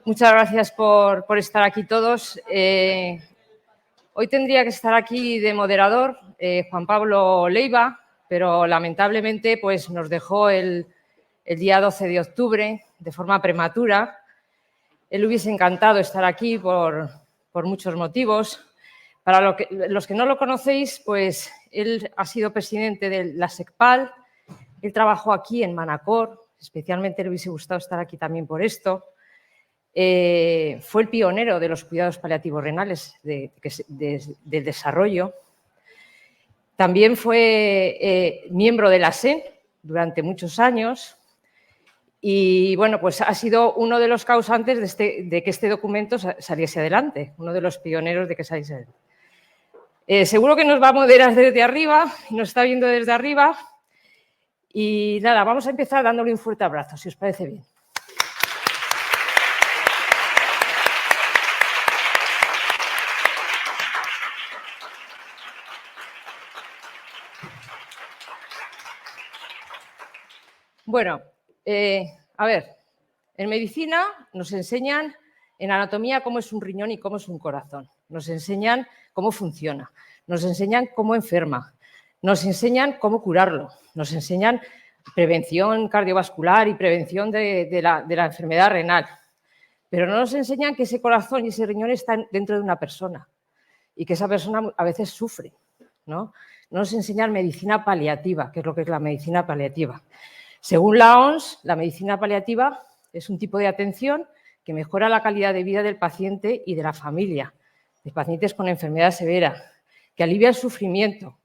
Muchas gracias por estar aquí todos. Hoy tendría que estar aquí de moderador Juan Pablo Leiva, pero lamentablemente pues, nos dejó el día 12 de octubre de forma prematura. Él hubiese encantado estar aquí por muchos motivos. Para los que no lo conocéis, pues él ha sido presidente de la SECPAL, él trabajó aquí en Manacor, especialmente le hubiese gustado estar aquí también por esto. Fue el pionero de los cuidados paliativos renales del desarrollo. También fue miembro de la SEN durante muchos años y, bueno, pues ha sido uno de los causantes de que este documento saliese adelante, uno de los pioneros de que saliese adelante. Seguro que nos va a moderar desde arriba, nos está viendo desde arriba y, nada, vamos a empezar dándole un fuerte abrazo, si os parece bien. Bueno, a ver, en medicina nos enseñan en anatomía cómo es un riñón y cómo es un corazón. Nos enseñan cómo funciona, nos enseñan cómo enferma, nos enseñan cómo curarlo, nos enseñan prevención cardiovascular y prevención de la enfermedad renal. Pero no nos enseñan que ese corazón y ese riñón están dentro de una persona y que esa persona a veces sufre, ¿no? No nos enseñan medicina paliativa, que es lo que es la medicina paliativa. Según la OMS, la medicina paliativa es un tipo de atención que mejora la calidad de vida del paciente y de la familia, de pacientes con enfermedad severa, que alivia el sufrimiento,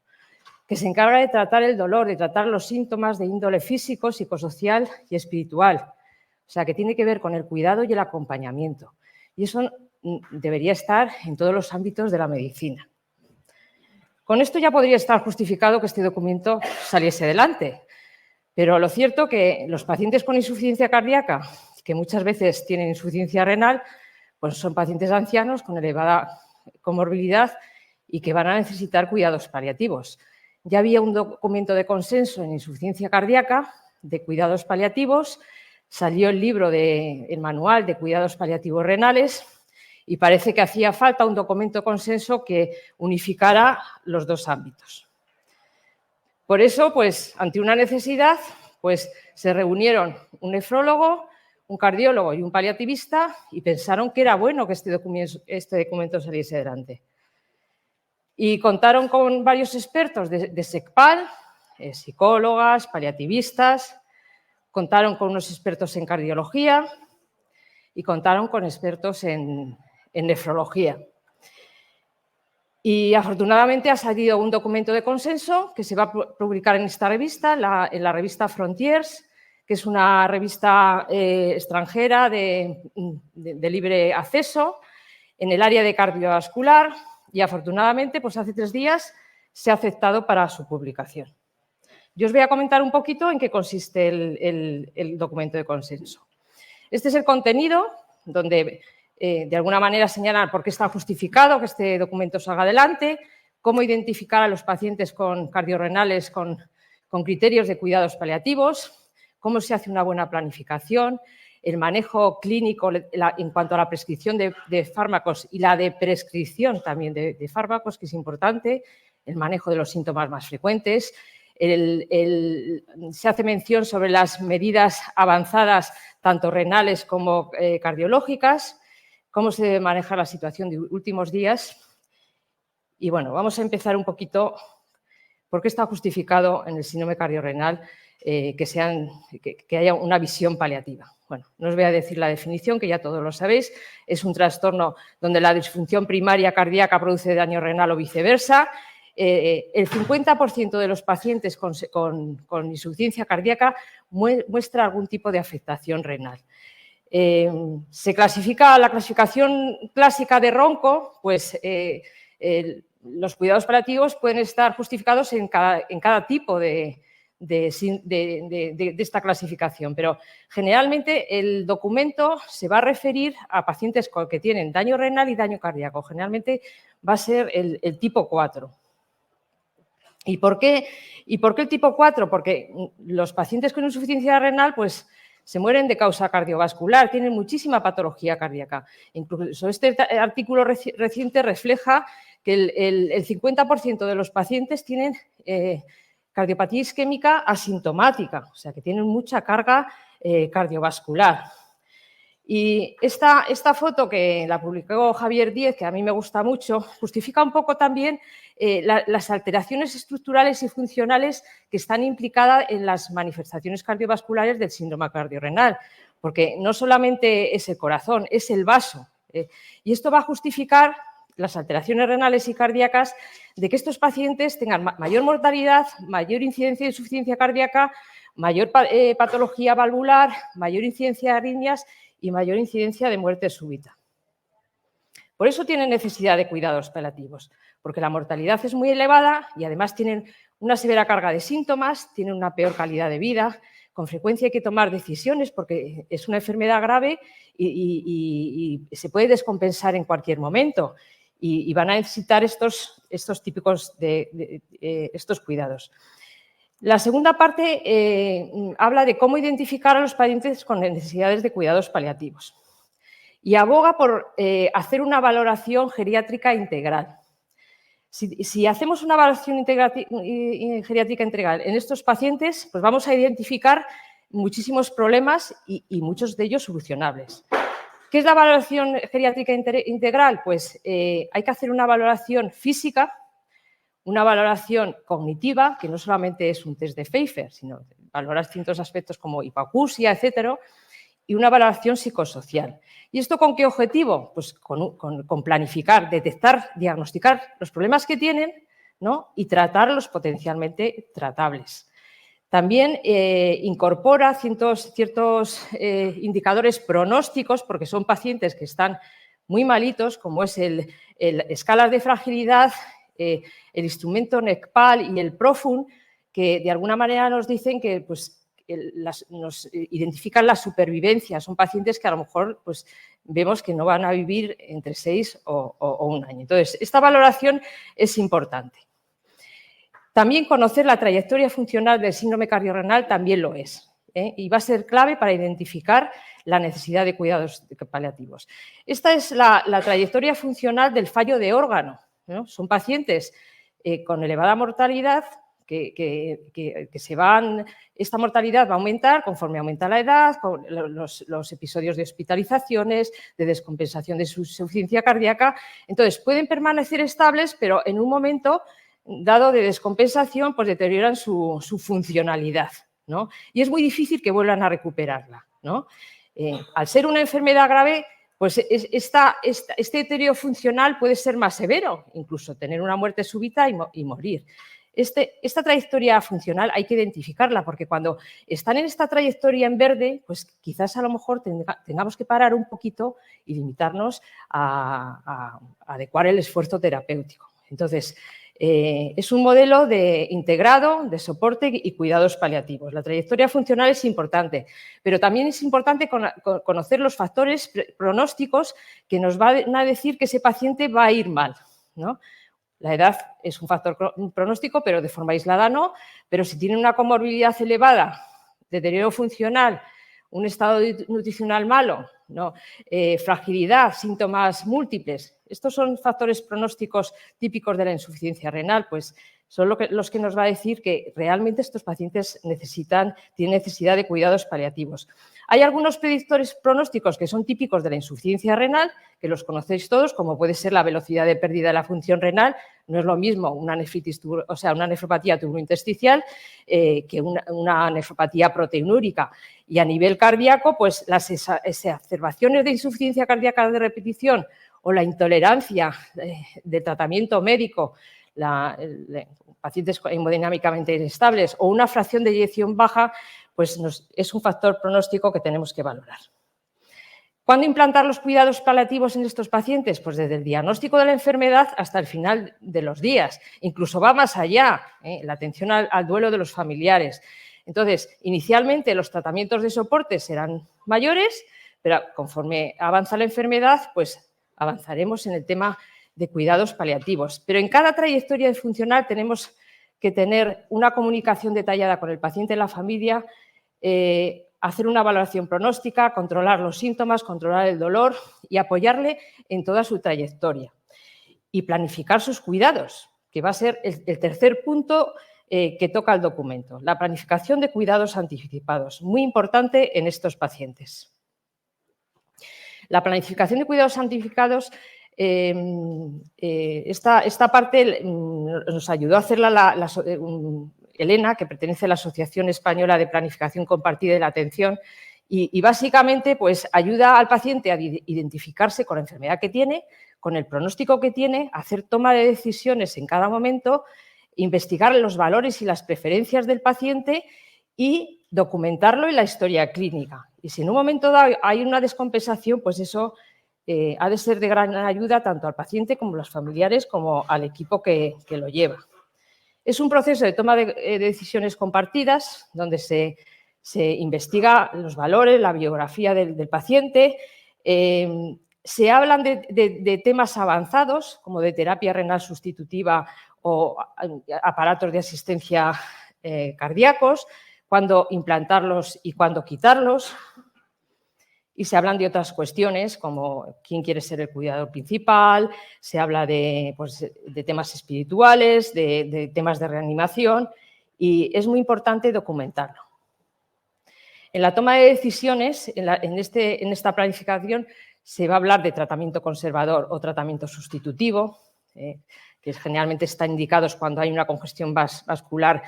que se encarga de tratar el dolor, de tratar los síntomas de índole físico, psicosocial y espiritual. O sea, que tiene que ver con el cuidado y el acompañamiento. Y eso debería estar en todos los ámbitos de la medicina. Con esto ya podría estar justificado que este documento saliese adelante. Pero lo cierto es que los pacientes con insuficiencia cardíaca, que muchas veces tienen insuficiencia renal, pues son pacientes ancianos con elevada comorbilidad y que van a necesitar cuidados paliativos. Ya había un documento de consenso en insuficiencia cardíaca de cuidados paliativos, salió el libro el manual de cuidados paliativos renales y parece que hacía falta un documento de consenso que unificara los dos ámbitos. Por eso, pues, ante una necesidad, pues, se reunieron un nefrólogo, un cardiólogo y un paliativista y pensaron que era bueno que este documento saliese adelante. Y contaron con varios expertos de SECPAL, psicólogas, paliativistas, contaron con unos expertos en cardiología y contaron con expertos en nefrología. Y afortunadamente ha salido un documento de consenso que se va a publicar en esta revista, en la revista Frontiers, que es una revista extranjera de libre acceso en el área de cardiovascular y afortunadamente pues hace 3 días se ha aceptado para su publicación. Yo os voy a comentar un poquito en qué consiste el documento de consenso. Este es el contenido donde de alguna manera señalan por qué está justificado que este documento salga adelante, cómo identificar a los pacientes con cardiorrenales con criterios de cuidados paliativos, cómo se hace una buena planificación, el manejo clínico en cuanto a la prescripción de fármacos y la de prescripción también de fármacos, que es importante, el manejo de los síntomas más frecuentes. Se hace mención sobre las medidas avanzadas, tanto renales como cardiológicas, cómo se debe manejar la situación de últimos días. Y, bueno, vamos a empezar un poquito por qué está justificado en el síndrome cardiorrenal que haya una visión paliativa. Bueno, no os voy a decir la definición, que ya todos lo sabéis. Es un trastorno donde la disfunción primaria cardíaca produce daño renal o viceversa. El 50% de los pacientes con insuficiencia cardíaca muestra algún tipo de afectación renal. Se clasifica la clasificación clásica de Ronco, pues los cuidados paliativos pueden estar justificados en cada tipo de esta clasificación, pero generalmente el documento se va a referir a pacientes que tienen daño renal y daño cardíaco. Generalmente va a ser el tipo 4. ¿Y por qué el tipo 4? Porque los pacientes con insuficiencia renal pues, se mueren de causa cardiovascular, tienen muchísima patología cardíaca. Incluso este artículo reciente refleja que el 50% de los pacientes tienen cardiopatía isquémica asintomática, o sea que tienen mucha carga cardiovascular. Y esta foto que la publicó Javier Díez, que a mí me gusta mucho, justifica un poco también las alteraciones estructurales y funcionales que están implicadas en las manifestaciones cardiovasculares del síndrome cardiorrenal, porque no solamente es el corazón, es el vaso. Y esto va a justificar las alteraciones renales y cardíacas de que estos pacientes tengan mayor mortalidad, mayor incidencia de insuficiencia cardíaca, mayor patología valvular, mayor incidencia de arritmias y mayor incidencia de muerte súbita. Por eso tienen necesidad de cuidados paliativos, porque la mortalidad es muy elevada y además tienen una severa carga de síntomas, tienen una peor calidad de vida, con frecuencia hay que tomar decisiones porque es una enfermedad grave y se puede descompensar en cualquier momento y van a necesitar estos típicos estos cuidados. La segunda parte habla de cómo identificar a los pacientes con necesidades de cuidados paliativos y aboga por hacer una valoración geriátrica integral. Si hacemos una valoración geriátrica integral en estos pacientes, pues vamos a identificar muchísimos problemas y muchos de ellos solucionables. ¿Qué es la valoración geriátrica integral? Pues hay que hacer una valoración física, una valoración cognitiva, que no solamente es un test de Pfeiffer, sino valorar distintos aspectos como hipoacusia, etcétera, y una valoración psicosocial. ¿Y esto con qué objetivo? Pues con planificar, detectar, diagnosticar los problemas que tienen, ¿no? Y tratarlos potencialmente tratables. También incorpora ciertos indicadores pronósticos, porque son pacientes que están muy malitos, como es el escalas de fragilidad, el instrumento NECPAL y el PROFUN, que de alguna manera nos dicen que nos identifican la supervivencia. Son pacientes que a lo mejor pues, vemos que no van a vivir entre 6 o 1 año. Entonces, esta valoración es importante. También conocer la trayectoria funcional del síndrome cardiorrenal también lo es, y va a ser clave para identificar la necesidad de cuidados paliativos. Esta es la trayectoria funcional del fallo de órgano, ¿no? Son pacientes con elevada mortalidad esta mortalidad va a aumentar conforme aumenta la edad, con los episodios de hospitalizaciones, de descompensación de su insuficiencia cardíaca. Entonces, pueden permanecer estables, pero en un momento dado de descompensación, pues deterioran su funcionalidad, ¿no? Y es muy difícil que vuelvan a recuperarla, ¿no? Al ser una enfermedad grave, pues este deterioro funcional puede ser más severo, incluso tener una muerte súbita y morir. Esta trayectoria funcional hay que identificarla, porque cuando están en esta trayectoria en verde, pues quizás a lo mejor tengamos que parar un poquito y limitarnos a adecuar el esfuerzo terapéutico. Entonces, es un modelo de integrado, de soporte y cuidados paliativos. La trayectoria funcional es importante, pero también es importante conocer los factores pronósticos que nos van a decir que ese paciente va a ir mal, ¿no? La edad es un factor pronóstico, pero de forma aislada no. Pero si tiene una comorbilidad elevada, deterioro funcional, un estado nutricional malo, ¿no? Fragilidad, síntomas múltiples. Estos son factores pronósticos típicos de la insuficiencia renal, pues son los que nos va a decir que realmente estos pacientes tienen necesidad de cuidados paliativos. Hay algunos predictores pronósticos que son típicos de la insuficiencia renal, que los conocéis todos, como puede ser la velocidad de pérdida de la función renal. No es lo mismo una nefropatía tubulointersticial que una nefropatía proteinúrica. Y a nivel cardíaco, pues las exacerbaciones de insuficiencia cardíaca de repetición o la intolerancia de tratamiento médico, pacientes hemodinámicamente inestables o una fracción de eyección baja, pues es un factor pronóstico que tenemos que valorar. ¿Cuándo implantar los cuidados paliativos en estos pacientes? Pues desde el diagnóstico de la enfermedad hasta el final de los días. Incluso va más allá, la atención al duelo de los familiares. Entonces, inicialmente los tratamientos de soporte serán mayores, pero conforme avanza la enfermedad, pues avanzaremos en el tema de cuidados paliativos. Pero en cada trayectoria funcional tenemos que tener una comunicación detallada con el paciente y la familia, hacer una valoración pronóstica, controlar los síntomas, controlar el dolor y apoyarle en toda su trayectoria. Y planificar sus cuidados, que va a ser el tercer punto que toca el documento. La planificación de cuidados anticipados, muy importante en estos pacientes. La planificación de cuidados anticipados, esta parte nos ayudó a hacerla Elena, que pertenece a la Asociación Española de Planificación Compartida de la Atención, y básicamente pues, ayuda al paciente a identificarse con la enfermedad que tiene, con el pronóstico que tiene, hacer toma de decisiones en cada momento, investigar los valores y las preferencias del paciente y documentarlo en la historia clínica. Y si en un momento dado hay una descompensación, pues eso ha de ser de gran ayuda tanto al paciente como a los familiares como al equipo que lo lleva. Es un proceso de toma de decisiones compartidas donde se investiga los valores, la biografía del paciente, se hablan de temas avanzados como de terapia renal sustitutiva o aparatos de asistencia cardíacos, cuándo implantarlos y cuándo quitarlos. Y se hablan de otras cuestiones como quién quiere ser el cuidador principal, se habla de temas espirituales, de temas de reanimación y es muy importante documentarlo. En la toma de decisiones, en esta planificación, se va a hablar de tratamiento conservador o tratamiento sustitutivo, que generalmente están indicados cuando hay una congestión vascular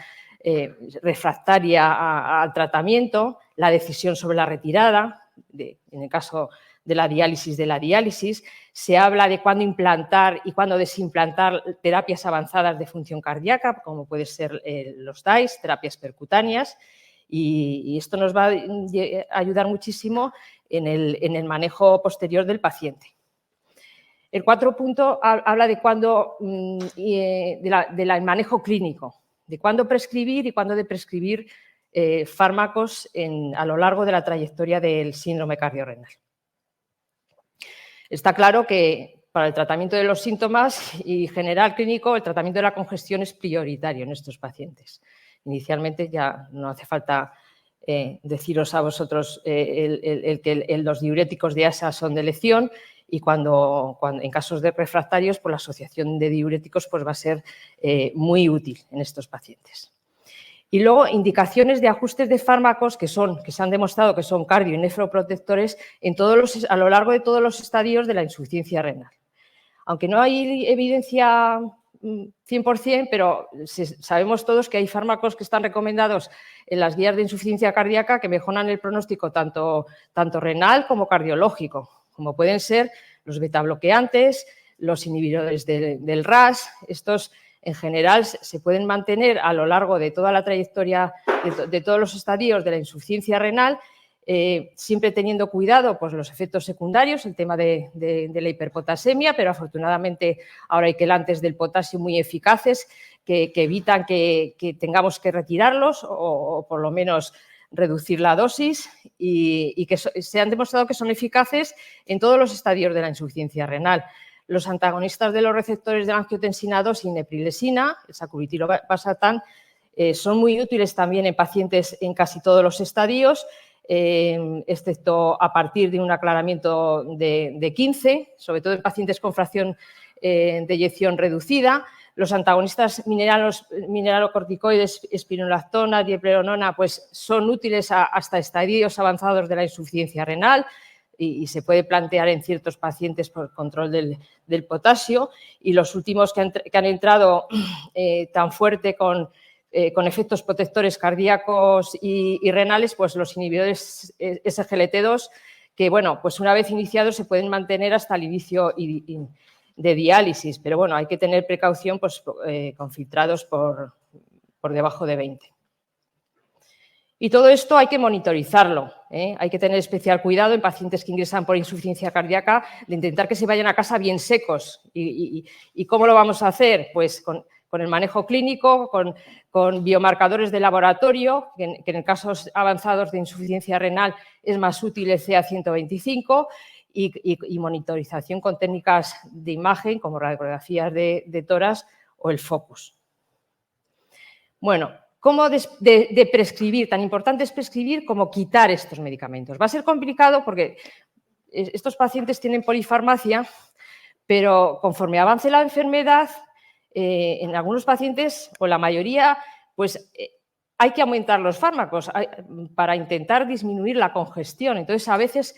refractaria al tratamiento, la decisión sobre la retirada, en el caso de la diálisis, se habla de cuándo implantar y cuándo desimplantar terapias avanzadas de función cardíaca, como pueden ser los DAIS, terapias percutáneas, y esto nos va a ayudar muchísimo en el manejo posterior del paciente. El 4 punto habla de cuándo, del manejo clínico, de cuándo prescribir y cuándo de prescribir fármacos a lo largo de la trayectoria del síndrome cardiorrenal. Está claro que para el tratamiento de los síntomas y general clínico, el tratamiento de la congestión es prioritario en estos pacientes. Inicialmente ya no hace falta deciros a vosotros que los diuréticos de ASA son de elección y cuando en casos de refractarios, pues la asociación de diuréticos pues va a ser muy útil en estos pacientes. Y luego, indicaciones de ajustes de fármacos que se han demostrado que son cardio y nefroprotectores a lo largo de todos los estadios de la insuficiencia renal. Aunque no hay evidencia 100%, pero sabemos todos que hay fármacos que están recomendados en las guías de insuficiencia cardíaca que mejoran el pronóstico tanto renal como cardiológico, como pueden ser los betabloqueantes, los inhibidores del RAS. Estos en general se pueden mantener a lo largo de toda la trayectoria de todos los estadios de la insuficiencia renal, siempre teniendo cuidado pues, los efectos secundarios, el tema de la hiperpotasemia, pero afortunadamente ahora hay quelantes del potasio muy eficaces que evitan que tengamos que retirarlos o por lo menos reducir la dosis y que se han demostrado que son eficaces en todos los estadios de la insuficiencia renal. Los antagonistas de los receptores de la angiotensina 2 y neprilesina, el sacubitril/valsartán, son muy útiles también en pacientes en casi todos los estadios, excepto a partir de un aclaramiento de 15, sobre todo en pacientes con fracción de eyección reducida. Los antagonistas mineralocorticoides, espironolactona, diepregonona, pues son útiles hasta estadios avanzados de la insuficiencia renal y se puede plantear en ciertos pacientes por control del potasio. Y los últimos que han entrado tan fuerte con efectos protectores cardíacos y renales, pues los inhibidores SGLT2, que bueno, pues una vez iniciados se pueden mantener hasta el inicio de diálisis, pero bueno, hay que tener precaución pues, con filtrados por debajo de 20. Y todo esto hay que monitorizarlo, hay que tener especial cuidado en pacientes que ingresan por insuficiencia cardíaca, de intentar que se vayan a casa bien secos. ¿Y cómo lo vamos a hacer? Pues con el manejo clínico, con biomarcadores de laboratorio, que en casos avanzados de insuficiencia renal es más útil el CA125, y monitorización con técnicas de imagen como radiografías de tórax o el FOCUS. Bueno, ¿Cómo de prescribir? Tan importante es prescribir como quitar estos medicamentos. Va a ser complicado porque estos pacientes tienen polifarmacia, pero conforme avance la enfermedad, en algunos pacientes, o la mayoría, pues hay que aumentar los fármacos para intentar disminuir la congestión. Entonces, a veces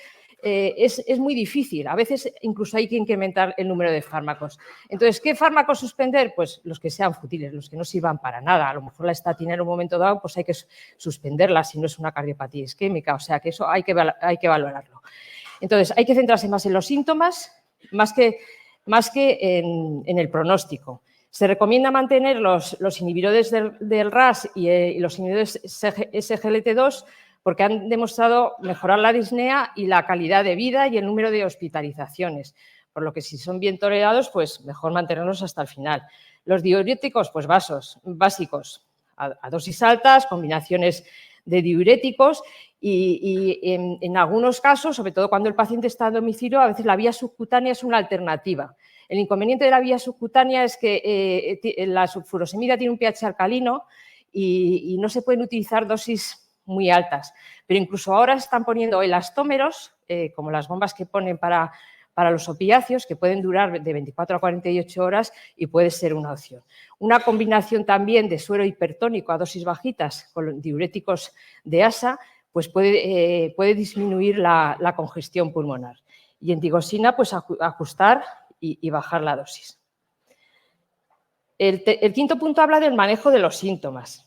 es muy difícil, a veces incluso hay que incrementar el número de fármacos. Entonces, ¿qué fármacos suspender? Pues los que sean fútiles, los que no sirvan para nada. A lo mejor la estatina en un momento dado pues hay que suspenderla si no es una cardiopatía isquémica, o sea que eso hay que valorarlo. Entonces, hay que centrarse más en los síntomas, más que en el pronóstico. Se recomienda mantener los inhibidores del RAS y los inhibidores SGLT2 porque han demostrado mejorar la disnea y la calidad de vida y el número de hospitalizaciones, por lo que si son bien tolerados, pues mejor mantenerlos hasta el final. Los diuréticos, pues básicos, a dosis altas, combinaciones de diuréticos y en algunos casos, sobre todo cuando el paciente está a domicilio, a veces la vía subcutánea es una alternativa. El inconveniente de la vía subcutánea es que la furosemida tiene un pH alcalino y no se pueden utilizar dosis muy altas, pero incluso ahora están poniendo elastómeros, como las bombas que ponen para los opiáceos, que pueden durar de 24 a 48 horas y puede ser una opción. Una combinación también de suero hipertónico a dosis bajitas con diuréticos de ASA, pues puede disminuir la congestión pulmonar. Y en digoxina, pues ajustar y bajar la dosis. El quinto punto habla del manejo de los síntomas.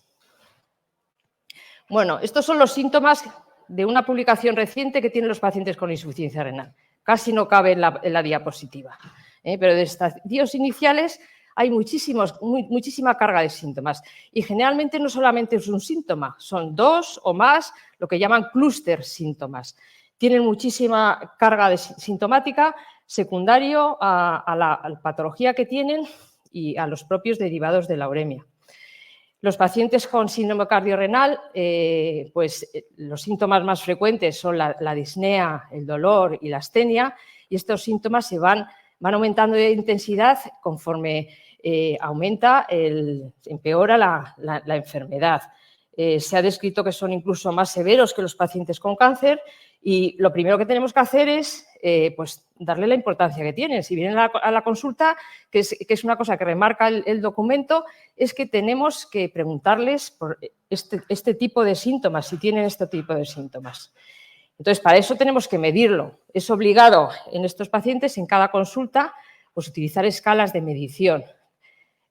Bueno, estos son los síntomas de una publicación reciente que tienen los pacientes con insuficiencia renal. Casi no cabe en la diapositiva, pero de estadios iniciales hay muchísima carga de síntomas y generalmente no solamente es un síntoma, son dos o más, lo que llaman clúster síntomas. Tienen muchísima carga sintomática secundario a la patología que tienen y a los propios derivados de la uremia. Los pacientes con síndrome cardiorrenal, pues los síntomas más frecuentes son la disnea, el dolor y la astenia, y estos síntomas se van aumentando de intensidad conforme empeora la enfermedad. Se ha descrito que son incluso más severos que los pacientes con cáncer y lo primero que tenemos que hacer es pues darle la importancia que tienen. Si vienen a la consulta, que es una cosa que remarca el documento, es que tenemos que preguntarles por este tipo de síntomas, si tienen este tipo de síntomas. Entonces, para eso tenemos que medirlo. Es obligado en estos pacientes, en cada consulta, pues utilizar escalas de medición.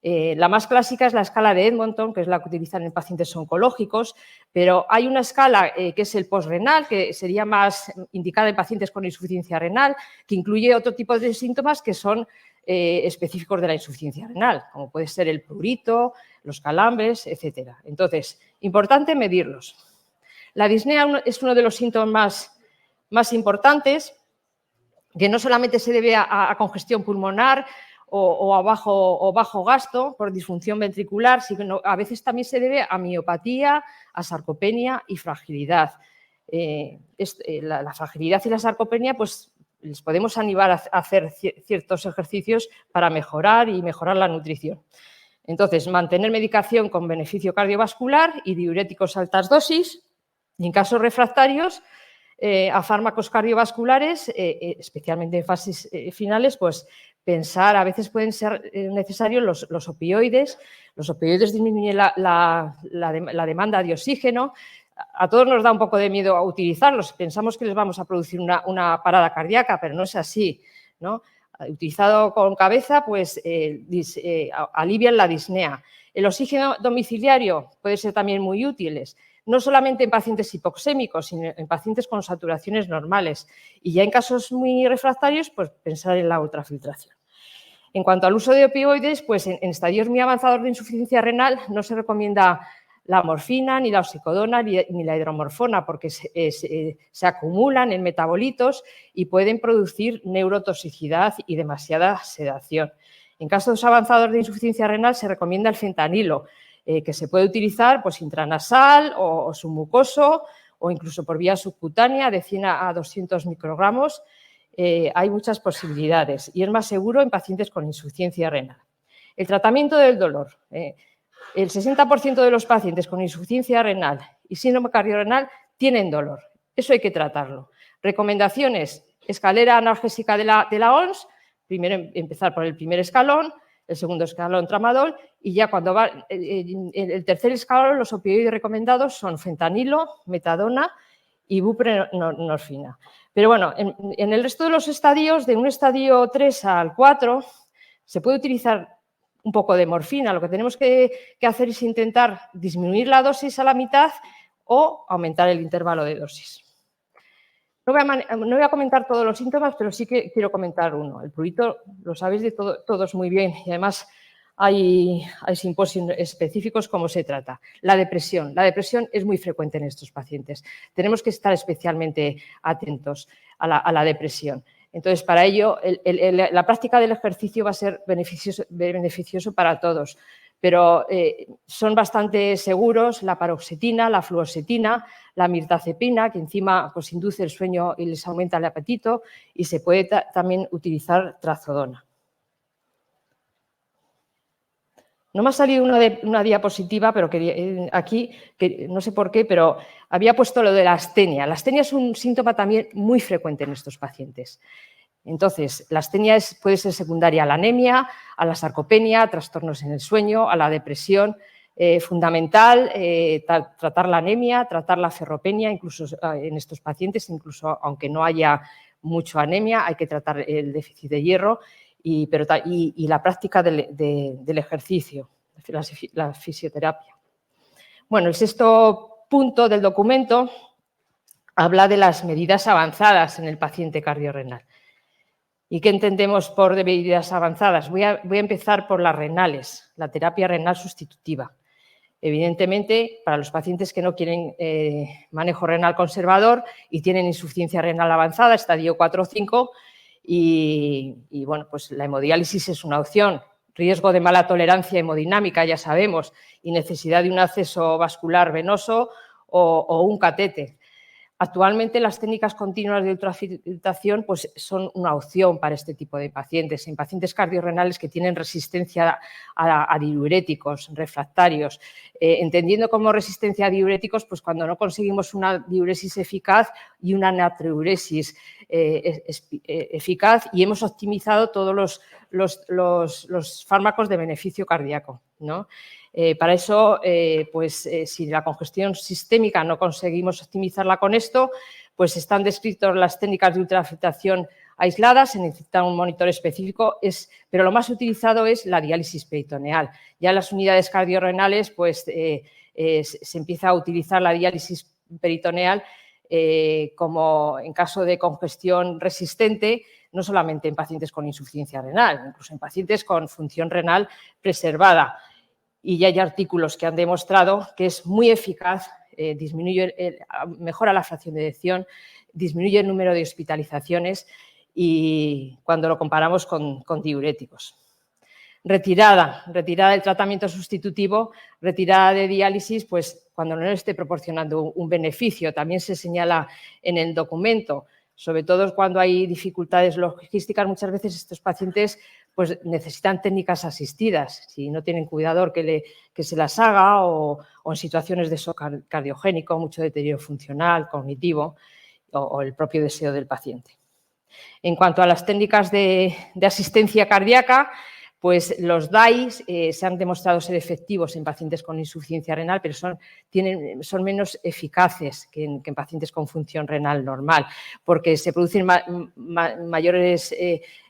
La más clásica es la escala de Edmonton, que es la que utilizan en pacientes oncológicos, pero hay una escala que es el postrenal, que sería más indicada en pacientes con insuficiencia renal, que incluye otro tipo de síntomas que son específicos de la insuficiencia renal, como puede ser el prurito, los calambres, etc. Entonces, importante medirlos. La disnea es uno de los síntomas más importantes, que no solamente se debe a congestión pulmonar, o bajo gasto por disfunción ventricular, sino a veces también se debe a miopatía, a sarcopenia y fragilidad. La fragilidad y la sarcopenia, pues les podemos animar a hacer ciertos ejercicios para mejorar la nutrición. Entonces, mantener medicación con beneficio cardiovascular y diuréticos a altas dosis, y en casos refractarios, a fármacos cardiovasculares, especialmente en fases finales, pues pensar, a veces pueden ser necesarios los opioides. Los opioides disminuyen la demanda de oxígeno. A todos nos da un poco de miedo a utilizarlos. Pensamos que les vamos a producir una parada cardíaca, pero no es así, ¿no? Utilizado con cabeza, pues alivian la disnea. El oxígeno domiciliario puede ser también muy útil, no solamente en pacientes hipoxémicos, sino en pacientes con saturaciones normales. Y ya en casos muy refractarios, pues pensar en la ultrafiltración. En cuanto al uso de opioides, pues en estadios muy avanzados de insuficiencia renal no se recomienda la morfina, ni la oxicodona, ni la hidromorfona, porque se acumulan en metabolitos y pueden producir neurotoxicidad y demasiada sedación. En casos avanzados de insuficiencia renal se recomienda el fentanilo, que se puede utilizar pues, intranasal o submucoso o incluso por vía subcutánea de 100 a 200 microgramos. Hay muchas posibilidades y es más seguro en pacientes con insuficiencia renal. El tratamiento del dolor. El 60% de los pacientes con insuficiencia renal y síndrome cardiorrenal tienen dolor. Eso hay que tratarlo. Recomendaciones: escalera analgésica de la OMS, primero empezar por el primer escalón, el segundo escalón tramadol, y ya cuando va el tercer escalón, los opioides recomendados son fentanilo, metadona y buprenorfina. Pero bueno, en el resto de los estadios, de un estadio 3 al 4, se puede utilizar un poco de morfina. Lo que tenemos que hacer es intentar disminuir la dosis a la mitad o aumentar el intervalo de dosis. No voy a comentar todos los síntomas, pero sí que quiero comentar uno. El prurito lo sabéis de todos muy bien, y además hay simposios específicos cómo se trata. La depresión. La depresión es muy frecuente en estos pacientes. Tenemos que estar especialmente atentos a la depresión. Entonces, para ello, la práctica del ejercicio va a ser beneficioso para todos, pero son bastante seguros la paroxetina, la fluoxetina, la mirtazepina, que encima pues, induce el sueño y les aumenta el apetito, y se puede también utilizar trazodona. No me ha salido una diapositiva, pero aquí, no sé por qué, pero había puesto lo de la astenia. La astenia es un síntoma también muy frecuente en estos pacientes. Entonces, la astenia puede ser secundaria a la anemia, a la sarcopenia, a trastornos en el sueño, a la depresión. Fundamental tratar la anemia, tratar la ferropenia, incluso en estos pacientes, incluso aunque no haya mucha anemia, hay que tratar el déficit de hierro y la práctica del ejercicio, la fisioterapia. Bueno, el sexto punto del documento habla de las medidas avanzadas en el paciente cardiorrenal. ¿Y qué entendemos por medidas avanzadas? Voy a empezar por las renales, la terapia renal sustitutiva. Evidentemente, para los pacientes que no quieren manejo renal conservador y tienen insuficiencia renal avanzada, estadio 4 o 5, y bueno, pues la hemodiálisis es una opción. Riesgo de mala tolerancia hemodinámica, ya sabemos, y necesidad de un acceso vascular venoso o un catéter. Actualmente las técnicas continuas de ultrafiltración pues, son una opción para este tipo de pacientes, en pacientes cardiorrenales que tienen resistencia a diuréticos refractarios. Entendiendo como resistencia a diuréticos, pues cuando no conseguimos una diuresis eficaz y una natriuresis eficaz, y hemos optimizado todos los fármacos de beneficio cardíaco, ¿no? Para eso, si la congestión sistémica no conseguimos optimizarla con esto, pues están descritas las técnicas de ultrafiltración aisladas, se necesita un monitor específico, pero lo más utilizado es la diálisis peritoneal. Ya en las unidades cardiorrenales pues, se empieza a utilizar la diálisis peritoneal como en caso de congestión resistente, no solamente en pacientes con insuficiencia renal, incluso en pacientes con función renal preservada. Y ya hay artículos que han demostrado que es muy eficaz, mejora la fracción de eyección, disminuye el número de hospitalizaciones y cuando lo comparamos con diuréticos. Retirada del tratamiento sustitutivo, retirada de diálisis, pues cuando no esté proporcionando un beneficio. También se señala en el documento, sobre todo cuando hay dificultades logísticas, muchas veces estos pacientes pues, necesitan técnicas asistidas, si no tienen cuidador que se las haga o en situaciones de shock cardiogénico, mucho deterioro funcional, cognitivo o el propio deseo del paciente. En cuanto a las técnicas de asistencia cardíaca, pues los DAI se han demostrado ser efectivos en pacientes con insuficiencia renal, pero son menos eficaces que en pacientes con función renal normal, porque se producen mayores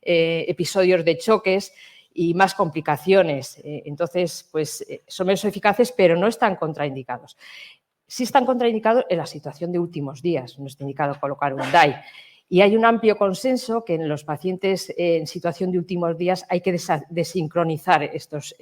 episodios de choques y más complicaciones. Entonces, pues son menos eficaces, pero no están contraindicados. Sí están contraindicados en la situación de últimos días, no está indicado colocar un DAI. Y hay un amplio consenso que en los pacientes en situación de últimos días hay que desincronizar estos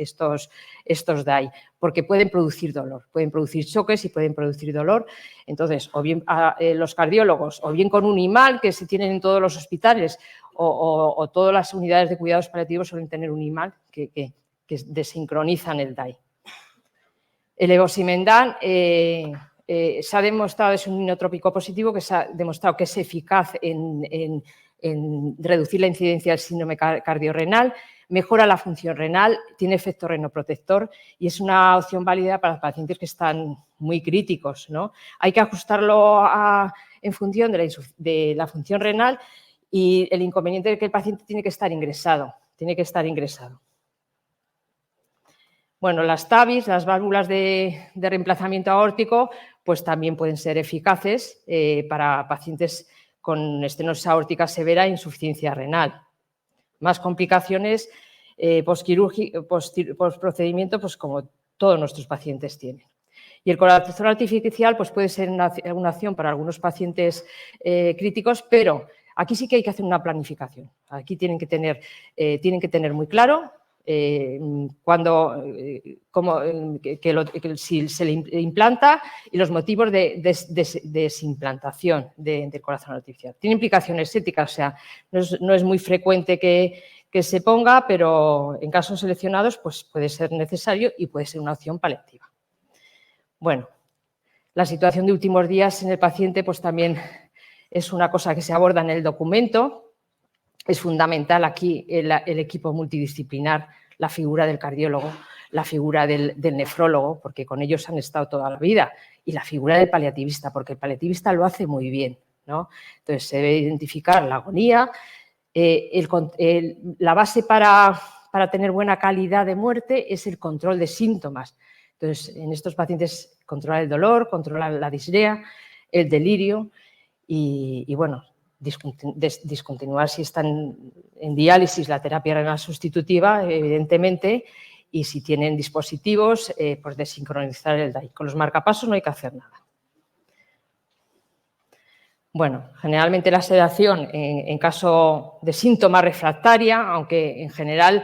DAI, porque pueden producir dolor, pueden producir choques y pueden producir dolor. Entonces, o bien los cardiólogos, o bien con un IMAL que se tienen en todos los hospitales, o todas las unidades de cuidados paliativos suelen tener un IMAL que desincronizan el DAI. El levosimendan se ha demostrado, es un inmunotrópico positivo que se ha demostrado que es eficaz en reducir la incidencia del síndrome cardiorrenal. mejora la función renal, tiene efecto renoprotector y es una opción válida para pacientes que están muy críticos, ¿no? Hay que ajustarlo en función de la función renal y el inconveniente es que el paciente tiene que estar ingresado. Bueno, las TAVIs, las válvulas de reemplazamiento aórtico, pues también pueden ser eficaces para pacientes con estenosis aórtica severa e insuficiencia renal. Más complicaciones postprocedimiento, pues como todos nuestros pacientes tienen. Y el corazón artificial pues puede ser una opción para algunos pacientes críticos, pero aquí sí que hay que hacer una planificación. Aquí tienen que tener muy claro si se le implanta y los motivos de desimplantación del corazón artificial. Tiene implicaciones éticas, o sea, no es muy frecuente que se ponga, pero en casos seleccionados pues puede ser necesario y puede ser una opción paliativa. Bueno, la situación de últimos días en el paciente pues también es una cosa que se aborda en el documento. Es fundamental aquí el equipo multidisciplinar, la figura del cardiólogo, la figura del nefrólogo, porque con ellos han estado toda la vida, y la figura del paliativista, porque el paliativista lo hace muy bien, ¿no? Entonces, se debe identificar la agonía, la base para tener buena calidad de muerte es el control de síntomas. Entonces, en estos pacientes, controlar el dolor, controlar la disnea, el delirio y bueno, discontinuar si están en diálisis la terapia renal sustitutiva, evidentemente, y si tienen dispositivos, pues desincronizar el DAI. Con los marcapasos no hay que hacer nada. Bueno, generalmente la sedación en caso de síntoma refractaria, aunque en general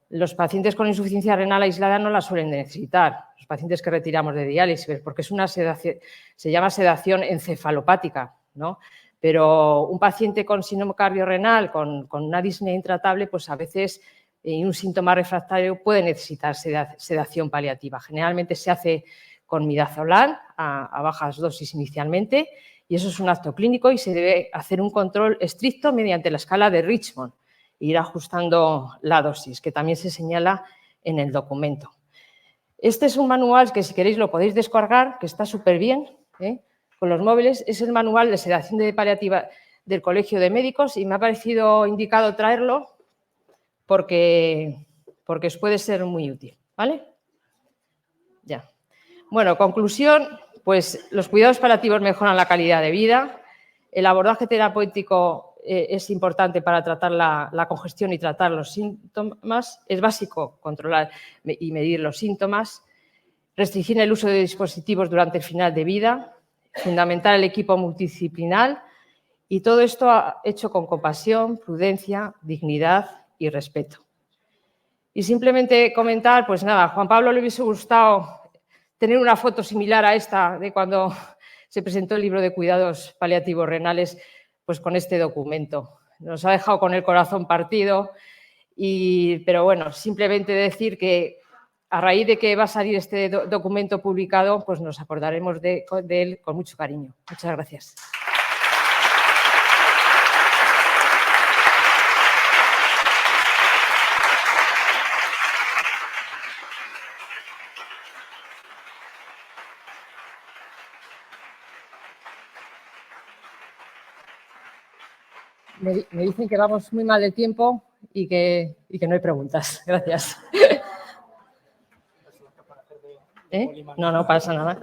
los pacientes con insuficiencia renal aislada no la suelen necesitar, los pacientes que retiramos de diálisis, porque es una sedación, se llama sedación encefalopática, ¿no? Pero un paciente con síndrome cardiorrenal, con una disnea intratable, pues a veces en un síntoma refractario puede necesitar sedación paliativa. Generalmente se hace con midazolam a bajas dosis inicialmente y eso es un acto clínico y se debe hacer un control estricto mediante la escala de Richmond e ir ajustando la dosis, que también se señala en el documento. Este es un manual que si queréis lo podéis descargar, que está súper bien, con los móviles. Es el manual de sedación de paliativa del Colegio de Médicos y me ha parecido indicado traerlo porque os puede ser muy útil, ¿vale? Ya. Bueno, conclusión, pues los cuidados paliativos mejoran la calidad de vida, el abordaje terapéutico es importante para tratar la congestión y tratar los síntomas, es básico controlar y medir los síntomas, restringir el uso de dispositivos durante el final de vida, fundamentar el equipo multidisciplinar y todo esto hecho con compasión, prudencia, dignidad y respeto. Y simplemente comentar, pues nada, a Juan Pablo le hubiese gustado tener una foto similar a esta de cuando se presentó el libro de cuidados paliativos renales, pues con este documento. Nos ha dejado con el corazón partido, pero bueno, simplemente decir que a raíz de que va a salir este documento publicado, pues nos acordaremos de él con mucho cariño. Muchas gracias. Me dicen que vamos muy mal de tiempo y que no hay preguntas. Gracias. No pasa nada.